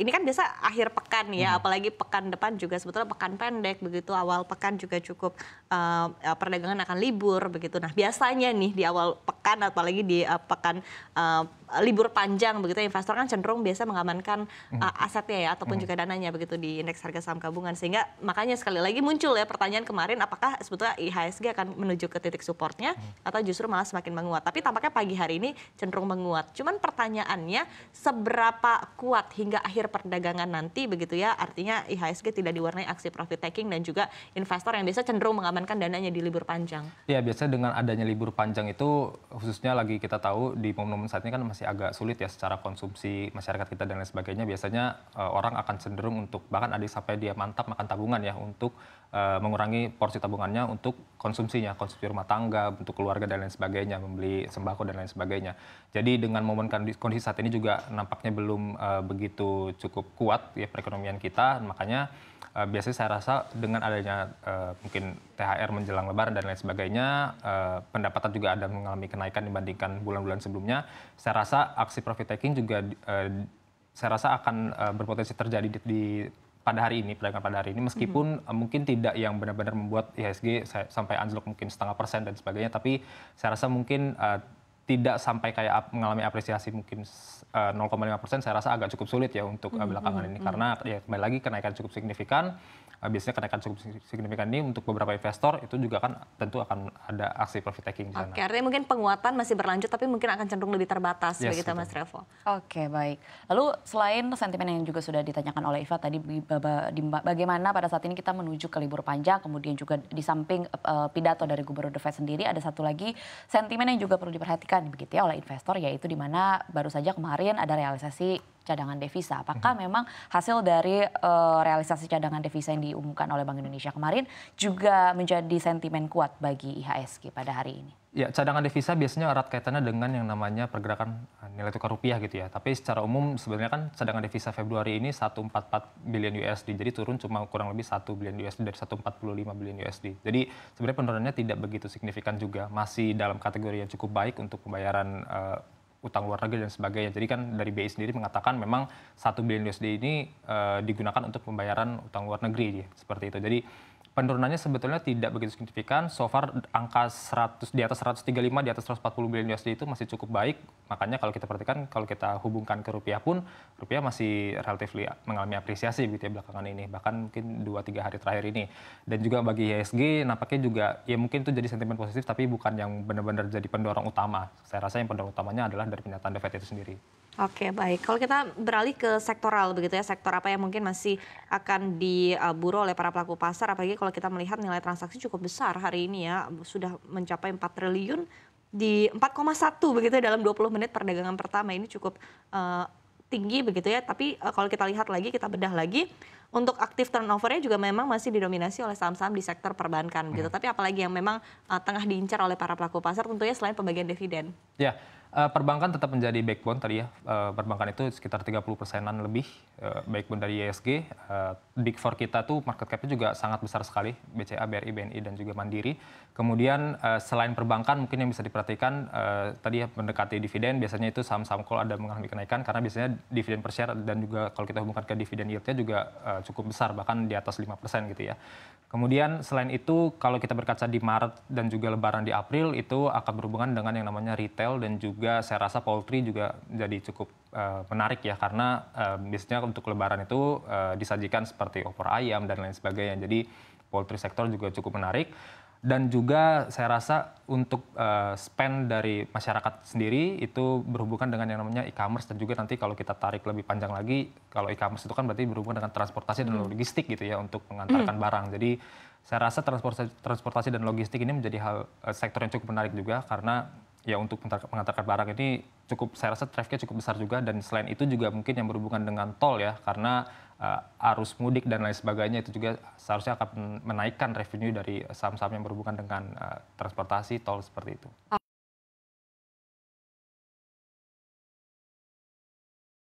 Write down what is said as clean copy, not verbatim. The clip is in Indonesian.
ini kan biasa akhir pekan ya, apalagi pekan depan juga sebetulnya pekan pendek begitu, awal pekan juga cukup perdagangan akan libur begitu. Nah biasanya nih di awal pekan apalagi di pekan libur panjang begitu, investor kan cenderung biasa mengamankan asetnya ya ataupun juga dananya begitu di indeks harga saham gabungan, sehingga makanya sekali lagi muncul ya pertanyaan kemarin, apakah sebetulnya IHSG akan menuju ke titik supportnya atau justru malah semakin menguat. Tapi tampaknya pagi hari ini cenderung menguat. Cuman pertanyaannya seberapa kuat hingga akhir perdagangan nanti begitu ya, artinya IHSG tidak diwarnai aksi profit taking dan juga investor yang biasa cenderung mengamankan dananya di libur panjang. Ya, biasanya dengan adanya libur panjang itu, khususnya lagi kita tahu di momen-momen saat ini kan masih agak sulit ya secara konsumsi masyarakat kita dan lain sebagainya. Biasanya orang akan cenderung untuk, bahkan ada sampai dia mantap makan tabungan ya, untuk mengurangi porsi tabungannya untuk konsumsinya, konsumsi rumah tangga, untuk keluarga dan lain sebagainya, membeli sembako dan lain sebagainya. Jadi dengan momen kondisi saat ini juga nampaknya belum begitu cukup kuat ya perekonomian kita, makanya biasanya saya rasa dengan adanya mungkin THR menjelang Lebaran dan lain sebagainya, pendapatan juga ada mengalami kenaikan dibandingkan bulan-bulan sebelumnya. Saya rasa aksi profit taking juga saya rasa akan berpotensi terjadi pada hari ini, perdagangan pada hari ini, meskipun mungkin tidak yang benar-benar membuat IHSG sampai anjlok mungkin 0,5% dan sebagainya, tapi saya rasa mungkin tidak sampai kayak mengalami apresiasi mungkin 0,5%, saya rasa agak cukup sulit ya untuk belakangan ini, karena ya kembali lagi kenaikan cukup signifikan. Biasanya kenaikan cukup signifikan ini untuk beberapa investor itu juga kan tentu akan ada aksi profit taking di sana. Oke, artinya mungkin penguatan masih berlanjut tapi mungkin akan cenderung lebih terbatas begitu Mas Revo. Oke, baik. Lalu selain sentimen yang juga sudah ditanyakan oleh Iva tadi, bagaimana pada saat ini kita menuju ke libur panjang, kemudian juga di samping pidato dari Gubernur The Fed sendiri, ada satu lagi sentimen yang juga perlu diperhatikan begitu ya oleh investor, yaitu di mana baru saja kemarin ada realisasi cadangan devisa. Apakah memang hasil dari realisasi cadangan devisa yang diumumkan oleh Bank Indonesia kemarin juga menjadi sentimen kuat bagi IHSG pada hari ini? Ya, cadangan devisa biasanya erat kaitannya dengan yang namanya pergerakan nilai tukar rupiah gitu ya. Tapi secara umum sebenarnya kan cadangan devisa Februari ini 144 billion USD. Jadi turun cuma kurang lebih 1 billion USD dari 145 billion USD. Jadi sebenarnya penurunannya tidak begitu signifikan juga. Masih dalam kategori yang cukup baik untuk pembayaran utang luar negeri dan sebagainya. Jadi kan dari BI sendiri mengatakan memang 1 billion USD ini digunakan untuk pembayaran utang luar negeri, seperti itu. Jadi penurunannya sebetulnya tidak begitu signifikan. So far angka 100 di atas 135, di atas 140 billion USD itu masih cukup baik. Makanya kalau kita perhatikan, kalau kita hubungkan ke rupiah pun, rupiah masih relatif mengalami apresiasi gitu ya belakangan ini. Bahkan mungkin 2-3 hari terakhir ini. Dan juga bagi IHSG nampaknya juga ya mungkin itu jadi sentimen positif, tapi bukan yang benar-benar jadi pendorong utama. Saya rasa yang pendorong utamanya adalah dari pernyataan The Fed itu sendiri. Oke, baik. Kalau kita beralih ke sektoral begitu ya, sektor apa yang mungkin masih akan diburu oleh para pelaku pasar, apalagi kalau kita melihat nilai transaksi cukup besar hari ini ya, sudah mencapai 4 triliun di 4,1 begitu ya dalam 20 menit perdagangan pertama, ini cukup tinggi begitu ya. Tapi kalau kita lihat lagi, kita bedah lagi, untuk aktif turnovernya juga memang masih didominasi oleh saham-saham di sektor perbankan gitu. Tapi apalagi yang memang tengah diincar oleh para pelaku pasar tentunya selain pembagian dividen. Ya, perbankan tetap menjadi backbone tadi ya. Perbankan itu sekitar 30%-an lebih backbone dari IHSG. Big Four kita tuh market cap-nya juga sangat besar sekali, BCA, BRI, BNI, dan juga Mandiri. Kemudian selain perbankan mungkin yang bisa diperhatikan tadi ya mendekati dividen, biasanya itu saham-saham call ada mengalami kenaikan karena biasanya dividen per share dan juga kalau kita hubungkan ke dividen yield-nya juga cukup besar, bahkan di atas 5% gitu ya. Kemudian selain itu kalau kita berkaca di Maret dan juga Lebaran di April itu akan berhubungan dengan yang namanya retail dan juga saya rasa poultry juga jadi cukup menarik ya karena biasanya untuk Lebaran itu disajikan seperti opor ayam dan lain sebagainya. Jadi poultry sektor juga cukup menarik. Dan juga saya rasa untuk spend dari masyarakat sendiri itu berhubungan dengan yang namanya e-commerce dan juga nanti kalau kita tarik lebih panjang lagi, kalau e-commerce itu kan berarti berhubungan dengan transportasi dan logistik gitu ya untuk mengantarkan barang. Jadi saya rasa transportasi dan logistik ini menjadi sektor yang cukup menarik juga karena ya untuk mengantarkan barang ini cukup, saya rasa trafficnya cukup besar juga dan selain itu juga mungkin yang berhubungan dengan tol ya karena arus mudik dan lain sebagainya itu juga seharusnya akan menaikkan revenue dari saham-saham yang berhubungan dengan transportasi tol seperti itu.